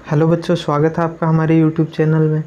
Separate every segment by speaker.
Speaker 1: Hello बच्चों, स्वागत है आपका हमारे यूट्यूब चैनल में।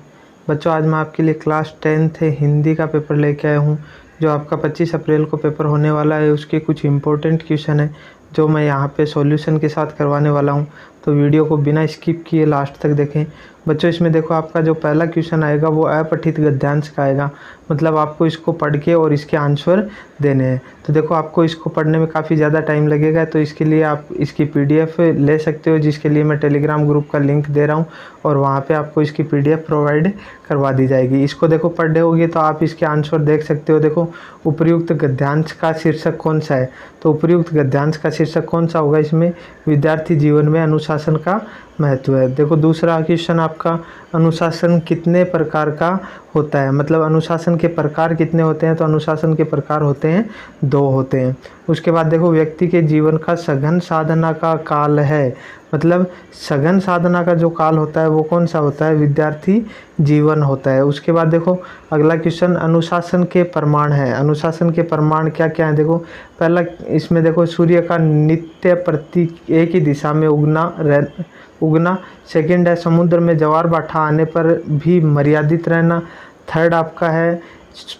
Speaker 1: बच्चों, आज मैं आपके लिए क्लास 10th हिंदी का पेपर लेके आया हूँ, जो आपका 25 अप्रैल को पेपर होने वाला है। उसके कुछ इम्पोर्टेंट क्वेश्चन है जो मैं यहाँ पे सॉल्यूशन के साथ करवाने वाला हूँ, तो वीडियो को बिना स्किप किए लास्ट तक देखें। बच्चों, इसमें देखो आपका जो पहला क्वेश्चन आएगा वो अपठित गद्यांश का आएगा, मतलब आपको इसको पढ़ के और इसके आंसर देने हैं। तो देखो आपको इसको पढ़ने में काफ़ी ज़्यादा टाइम लगेगा, तो इसके लिए आप इसकी PDF ले सकते हो, जिसके लिए मैं टेलीग्राम ग्रुप का लिंक दे रहा हूँ और वहाँ पे आपको इसकी PDF प्रोवाइड करवा दी जाएगी। इसको देखो पढ़ रहे होगे तो आप इसके आंसर देख सकते हो। देखो, उपर्युक्त गद्यांश का शीर्षक कौन सा है, तो उपर्युक्त गद्यांश का शीर्षक कौन सा होगा, इसमें विद्यार्थी जीवन में अनुशासन का महत्व है। देखो दूसरा क्वेश्चन आपका, अनुशासन कितने प्रकार का होता है, मतलब अनुशासन के प्रकार कितने होते हैं, तो अनुशासन के प्रकार होते हैं 2 होते हैं। उसके बाद देखो, व्यक्ति के जीवन का सघन साधना का काल है, मतलब सघन साधना का जो काल होता है वो कौन सा होता है, विद्यार्थी जीवन होता है। उसके बाद देखो अगला क्वेश्चन, अनुशासन के प्रमाण है। अनुशासन के प्रमाण क्या क्या है, देखो पहला इसमें देखो, सूर्य का नित्य प्रति एक ही दिशा में उगना। सेकंड है, समुद्र में ज्वार भाटा आने पर भी मर्यादित रहना। थर्ड आपका है,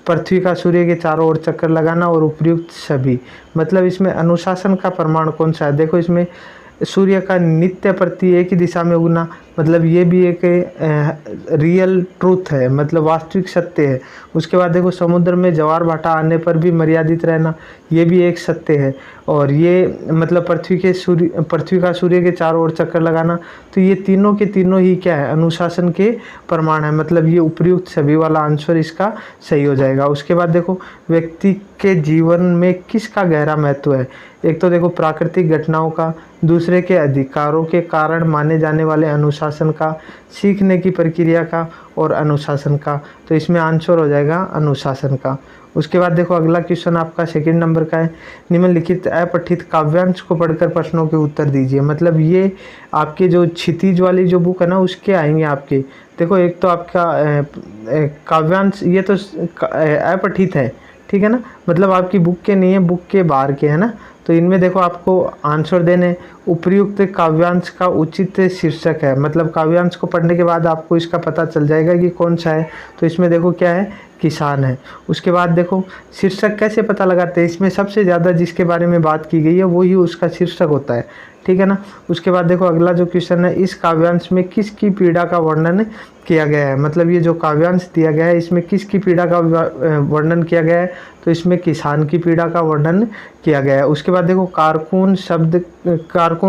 Speaker 1: पृथ्वी का सूर्य के चारों ओर चक्कर लगाना। और उपयुक्त सभी, मतलब इसमें अनुशासन का प्रमाण कौन सा है, देखो इसमें सूर्य का नित्य प्रति एक ही दिशा में उगना, मतलब ये भी एक रियल ट्रूथ है, मतलब वास्तविक सत्य है। उसके बाद देखो, समुद्र में ज्वार भाटा आने पर भी मर्यादित रहना, ये भी एक सत्य है। और ये मतलब पृथ्वी का सूर्य के चारों ओर चक्कर लगाना, तो ये तीनों के तीनों ही क्या है, अनुशासन के प्रमाण है, मतलब ये उपयुक्त सभी वाला आंसर इसका सही हो जाएगा। उसके बाद देखो, व्यक्ति के जीवन में किसका गहरा महत्व है, एक तो देखो प्राकृतिक घटनाओं का, दूसरे के अधिकारों के कारण माने जाने वाले अनुशासन का, सीखने की प्रक्रिया का और अनुशासन का, तो इसमें आंसर हो जाएगा अनुशासन का। उसके बाद देखो अगला क्वेश्चन आपका सेकंड नंबर का है, निम्नलिखित अपठित काव्यांश को पढ़कर प्रश्नों के उत्तर दीजिए। मतलब ये आपके जो क्षितिज वाली जो बुक है ना, उसके आएंगे आपके। देखो एक तो आपका काव्यांश, ये तो अपठित है, ठीक है ना, मतलब आपकी बुक के नहीं है, बुक के बाहर के है ना। तो इनमें देखो आपको आंसर देने, उपयुक्त काव्यांश का उचित शीर्षक है, मतलब काव्यांश को पढ़ने के बाद आपको इसका पता चल जाएगा कि कौन सा है। तो इसमें देखो क्या है, किसान है। उसके बाद देखो शीर्षक कैसे पता लगाते हैं, इसमें सबसे ज़्यादा जिसके बारे में बात की गई है वही उसका शीर्षक होता है, ठीक है ना। उसके बाद देखो अगला जो क्वेश्चन है, इस काव्यांश में किसकी पीड़ा का वर्णन किया गया है, मतलब ये जो काव्यांश दिया गया है इसमें किसकी पीड़ा का वर्णन किया गया है, तो इसमें किसान की पीड़ा का वर्णन किया गया है। उसके बाद देखो, कारकुन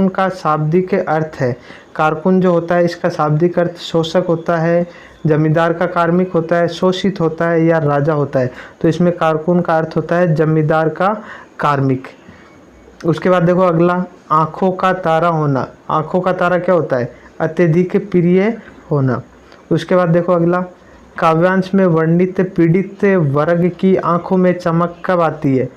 Speaker 1: का शाब्दिक अर्थ है, कारकुन जो होता है इसका शाब्दिक अर्थ शोषक होता है, जमींदार का कार्मिक होता है, शोषित होता है या राजा होता है, तो इसमें कारकुन का अर्थ होता है जमींदार का कार्मिक। उसके बाद देखो अगला, आँखों का तारा होना। आँखों का तारा क्या होता है, अत्यधिक प्रिय होना। उसके बाद देखो अगला, काव्यांश में वर्णित पीड़ित वर्ग की आंखों में चमक कब आती है,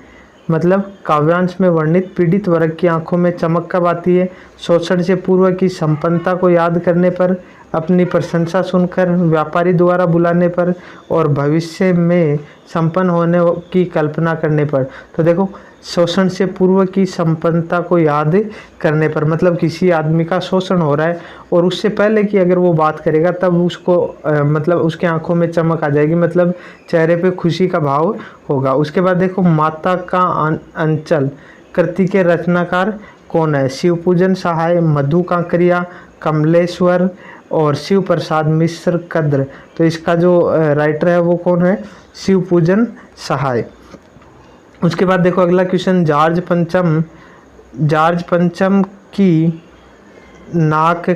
Speaker 1: मतलब काव्यांश में वर्णित पीड़ित वर्ग की आंखों में चमक कब आती है, शोषण से पूर्व की संपन्नता को याद करने पर, अपनी प्रशंसा सुनकर, व्यापारी द्वारा बुलाने पर और भविष्य में संपन्न होने की कल्पना करने पर। तो देखो, शोषण से पूर्व की संपन्नता को याद करने पर, मतलब किसी आदमी का शोषण हो रहा है और उससे पहले की अगर वो बात करेगा तब उसको मतलब उसके आंखों में चमक आ जाएगी, मतलब चेहरे पे खुशी का भाव होगा। उसके बाद देखो, माता का अंचल कृति के रचनाकार कौन है, शिवपूजन सहाय, मधु कांकरिया, कमलेश्वर और शिव प्रसाद मिश्र कद्र। तो इसका जो राइटर है वो कौन है, शिवपूजन सहाय। उसके बाद देखो अगला क्वेश्चन, जॉर्ज पंचम की नाक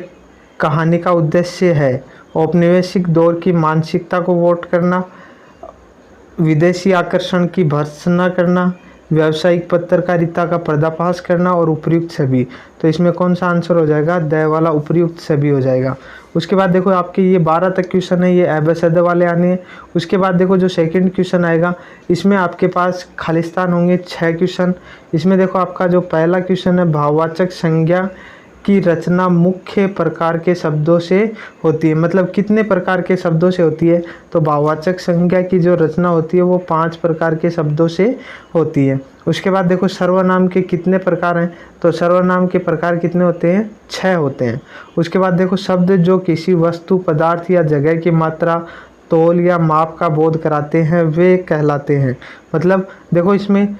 Speaker 1: कहानी का उद्देश्य है, औपनिवेशिक दौर की मानसिकता को वोट करना, विदेशी आकर्षण की भर्त्सना करना, व्यावसायिक पत्रकारिता का पर्दाफाश करना और उपयुक्त सभी। तो इसमें कौन सा आंसर हो जाएगा, द वाला उपयुक्त सभी हो जाएगा। उसके बाद देखो आपके ये 12 तक क्वेश्चन है, ये एबसद वाले आने हैं। उसके बाद देखो जो सेकंड क्वेश्चन आएगा, इसमें आपके पास खालिस्तान होंगे 6 क्वेश्चन। इसमें देखो आपका जो पहला क्वेश्चन है, भाववाचक संज्ञा की रचना मुख्य प्रकार के शब्दों से होती है, मतलब कितने प्रकार के शब्दों से होती है, तो भाववाचक संज्ञा की जो रचना होती है वो 5 प्रकार के शब्दों से होती है। उसके बाद देखो सर्वनाम के कितने प्रकार हैं, तो सर्वनाम के प्रकार कितने होते हैं, 6 होते हैं। उसके बाद देखो शब्द जो किसी वस्तु, पदार्थ या जगह की मात्रा, तोल या माप का बोध कराते हैं वे कहलाते हैं। मतलब देखो इसमें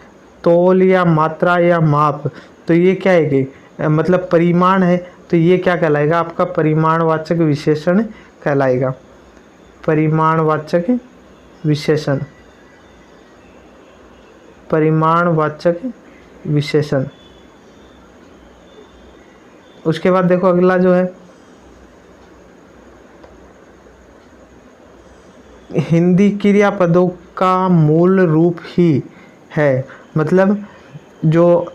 Speaker 1: तोल या मात्रा या माप, तो ये क्या है कि मतलब परिमाण है, तो ये क्या कहलाएगा, आपका परिमाणवाचक विशेषण कहलाएगा। परिमाणवाचक विशेषण, परिमाणवाचक विशेषण। उसके बाद देखो अगला जो है हिंदी क्रियापदों का मूल रूप ही है। मतलब जो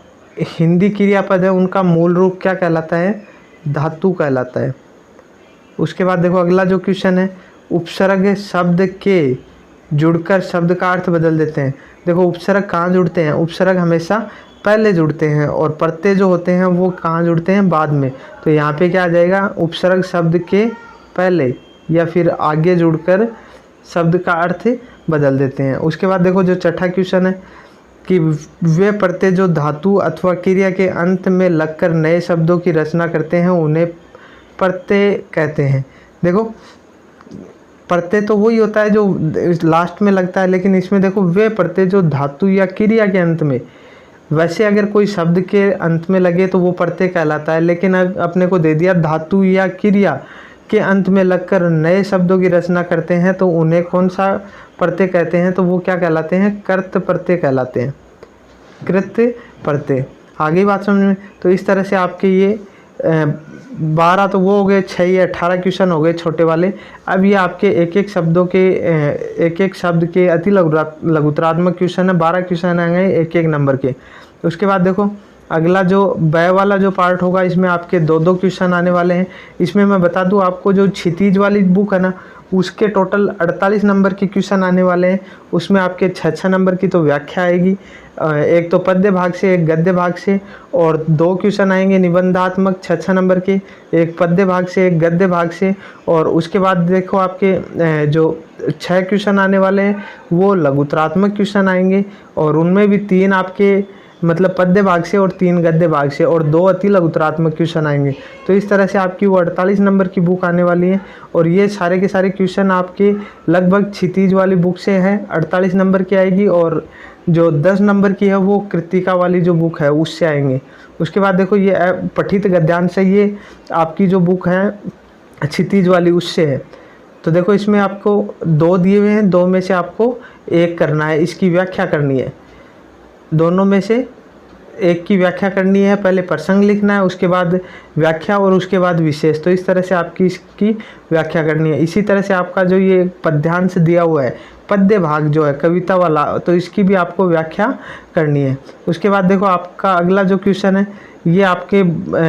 Speaker 1: हिंदी क्रियापद है उनका मूल रूप क्या कहलाता है, धातु कहलाता है। उसके बाद देखो अगला जो क्वेश्चन है, उपसर्ग शब्द के जुड़कर शब्द का अर्थ बदल देते हैं। देखो उपसर्ग कहाँ जुड़ते हैं, उपसर्ग हमेशा पहले जुड़ते हैं और प्रत्यय जो होते हैं वो कहाँ जुड़ते हैं, बाद में। तो यहाँ पे क्या आ जाएगा, उपसर्ग शब्द के पहले या फिर आगे जुड़कर शब्द का अर्थ बदल देते हैं। उसके बाद देखो जो छठा क्वेश्चन है कि वे प्रत्यय जो धातु अथवा क्रिया के अंत में लगकर नए शब्दों की रचना करते हैं उन्हें प्रत्यय कहते हैं। देखो प्रत्यय तो वही होता है जो लास्ट में लगता है, लेकिन इसमें देखो वे प्रत्यय जो धातु या क्रिया के अंत में, वैसे अगर कोई शब्द के अंत में लगे तो वो प्रत्यय कहलाता है, लेकिन अपने को दे दिया धातु या क्रिया के अंत में लगकर नए शब्दों की रचना करते हैं तो उन्हें कौन सा प्रत्यय कहते हैं, तो वो क्या कहलाते हैं, कृत प्रत्यय कहलाते हैं। कृत प्रत्यय। आगे बात समझ में। तो इस तरह से आपके ये 12 तो वो हो गए, 6 या 18 क्वेश्चन हो गए छोटे वाले। अब ये आपके एक एक शब्द के अति लघुतरात्मक क्वेश्चन है, 12 क्वेश्चन आएंगे एक एक नंबर के। उसके बाद देखो अगला जो व्यय वाला जो पार्ट होगा इसमें आपके 2-2 क्वेश्चन आने वाले हैं। इसमें मैं बता दूं आपको जो क्षितिज वाली बुक है ना, उसके टोटल 48 नंबर के क्वेश्चन आने वाले हैं। उसमें आपके 6-6 नंबर की तो व्याख्या आएगी, एक तो पद्य भाग से एक गद्य भाग से, और 2 क्वेश्चन आएंगे निबंधात्मक 6-6 नंबर के, एक पद्य भाग से एक गद्य भाग से। और उसके बाद देखो आपके जो 6 क्वेश्चन आने वाले हैं वो लघुतरात्मक क्वेश्चन आएंगे, और उनमें भी 3 आपके मतलब पद्य भाग से और 3 गद्य भाग से, और 2 अति लघुतरात्मक क्वेश्चन आएंगे। तो इस तरह से आपकी वो 48 नंबर की बुक आने वाली है। और ये सारे के सारे क्वेश्चन आपके लगभग क्षितिज वाली बुक से हैं, 48 नंबर की आएगी, और जो 10 नंबर की है वो कृतिका वाली जो बुक है उससे आएंगे। उसके बाद देखो ये पठित गद्यांश से ये आपकी जो बुक है क्षितिज वाली उससे है। तो देखो इसमें आपको 2 दिए हुए हैं, 2 में से आपको एक करना है, इसकी व्याख्या करनी है। दोनों में से एक की व्याख्या करनी है, पहले प्रसंग लिखना है, उसके बाद व्याख्या और उसके बाद विशेष। तो इस तरह से आपकी इसकी व्याख्या करनी है। इसी तरह से आपका जो ये पद्यांश दिया हुआ है, पद्य भाग जो है कविता वाला, तो इसकी भी आपको व्याख्या करनी है। उसके बाद देखो आपका अगला जो क्वेश्चन है ये आपके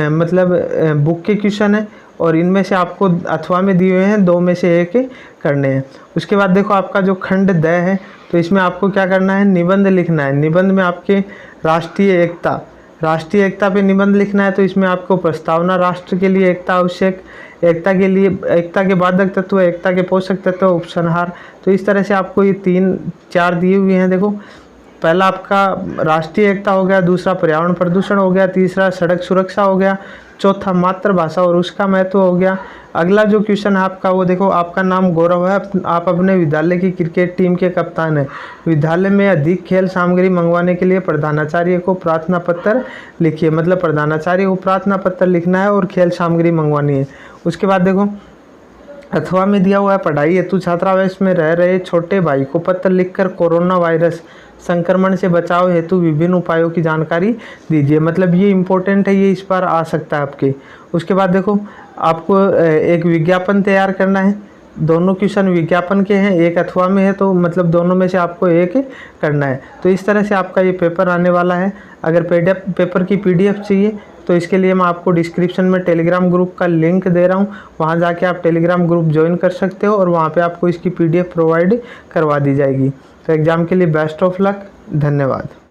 Speaker 1: मतलब बुक के क्वेश्चन है, और इनमें से आपको अथवा में दिए हुए हैं, 2 में से एक करने हैं। उसके बाद देखो आपका जो खंड द है, तो इसमें आपको क्या करना है, निबंध लिखना है। निबंध में आपके राष्ट्रीय एकता पे निबंध लिखना है। तो इसमें आपको प्रस्तावना, राष्ट्र के लिए एकता आवश्यक, एकता के लिए एकता के बाधक तत्व, एकता के पोषक तत्व, उपसंहार। तो इस तरह से आपको ये 3-4 दिए हुए हैं। देखो पहला आपका राष्ट्रीय एकता हो गया, दूसरा पर्यावरण प्रदूषण हो गया, तीसरा सड़क सुरक्षा हो गया, चौथा मातृभाषा और उसका महत्व हो गया। अगला जो क्वेश्चन है आपका वो देखो, आपका नाम गौरव है, आप अपने विद्यालय की क्रिकेट टीम के कप्तान हैं। विद्यालय में अधिक खेल सामग्री मंगवाने के लिए प्रधानाचार्य को प्रार्थना पत्र लिखिए। मतलब प्रधानाचार्य को प्रार्थना पत्र लिखना है और खेल सामग्री मंगवानी है। उसके बाद देखो अथवा में दिया हुआ है, पढ़ाई हेतु छात्रावास में रह रहे छोटे भाई को पत्र लिखकर कोरोना वायरस संक्रमण से बचाव हेतु विभिन्न उपायों की जानकारी दीजिए। मतलब ये इम्पोर्टेंट है, ये इस बार आ सकता है आपके। उसके बाद देखो आपको एक विज्ञापन तैयार करना है। दोनों क्वेश्चन विज्ञापन के हैं, एक अथवा में है, तो मतलब दोनों में से आपको एक करना है। तो इस तरह से आपका ये पेपर आने वाला है। अगर पेपर की PDF चाहिए तो इसके लिए मैं आपको डिस्क्रिप्शन में टेलीग्राम ग्रुप का लिंक दे रहा हूँ, वहाँ जाके आप टेलीग्राम ग्रुप ज्वाइन कर सकते हो और वहाँ पे आपको इसकी PDF प्रोवाइड करवा दी जाएगी। तो एग्ज़ाम के लिए बेस्ट ऑफ लक। धन्यवाद।